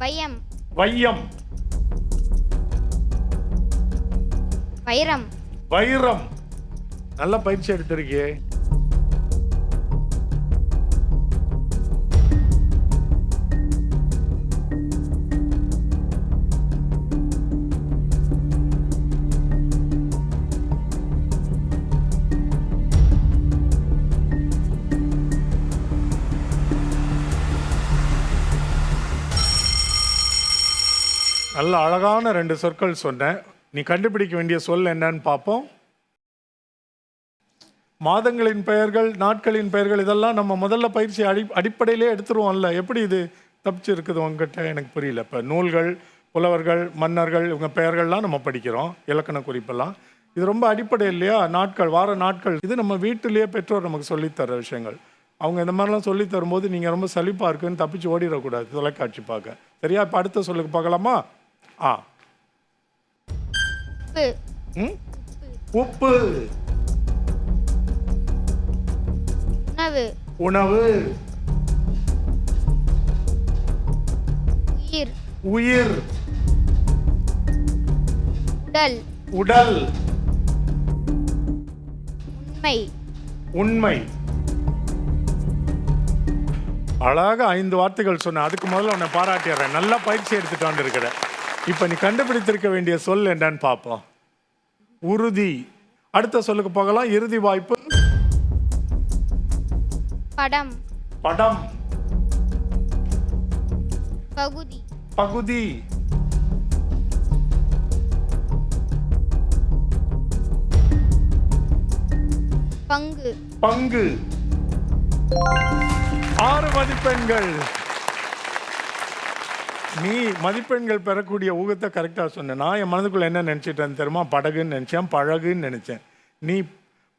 வையம். வையம். வைரம். வைரம். நல்ல பயிற்சி எடுத்திருக்கியே. நல்ல அழகான 2 சொற்கள் சொன்னேன். நீ கண்டுபிடிக்க வேண்டிய சொல் என்னன்னு பார்ப்போம். மாதங்களின் பெயர்கள், நாட்களின் பெயர்கள் இதெல்லாம் நம்ம முதல்ல பயிற்சி அடிப்படையிலே எடுத்துருவோம்ல. எப்படி இது தப்பிச்சு இருக்குது உங்ககிட்ட எனக்கு புரியல. இப்போ நூல்கள், புலவர்கள், மன்னர்கள் இவங்க பெயர்கள்லாம் நம்ம படிக்கிறோம், இலக்கண குறிப்பெல்லாம். இது ரொம்ப அடிப்படை இல்லையா? நாட்கள், வார நாட்கள், இது நம்ம வீட்டிலேயே பெற்றோர் நமக்கு சொல்லித்தர விஷயங்கள். அவங்க இந்த மாதிரிலாம் சொல்லி தரும்போது நீங்கள் ரொம்ப சலிப்பாக இருக்குன்னு தப்பிச்சு ஓடிடக்கூடாது தொலைக்காட்சி பார்க்க. சரியா? இப்போ அடுத்த சொல்லுக்கு பார்க்கலாமா? உப்பு. உணவு. உணவு. உயிர். உயிர். உடல். உடல். உண்மை. உண்மை. அழகாக 5 வார்த்தைகள் சொன்ன. அதுக்கு முதல்ல உன்னை பாராட்டிடுறேன். நல்லா பயிற்சி எடுத்துட்டு வந்துருக்கிற. இப்போ நீ கண்டுபிடித்திருக்க வேண்டிய சொல் என்னன்னு பார்ப்போம். உறுதி. அடுத்த சொல்லுக்கு போகலாம். இறுதி வாய்ப்பு. படம். படம். பகுதி. பகுதி. பங்கு. பங்கு. 6 மதிப்பெண்கள். நீ மதிப்பெண்கள் பெறக்கூடிய ஊகத்தை கரெக்டாக சொன்ன. நான் என் மனதுக்குள்ள என்ன நினச்சிட்டேன்னு தெரியுமா? படகுன்னு நினச்சேன், பழகுன்னு நினச்சேன். நீ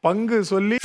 பங்கு சொல்லி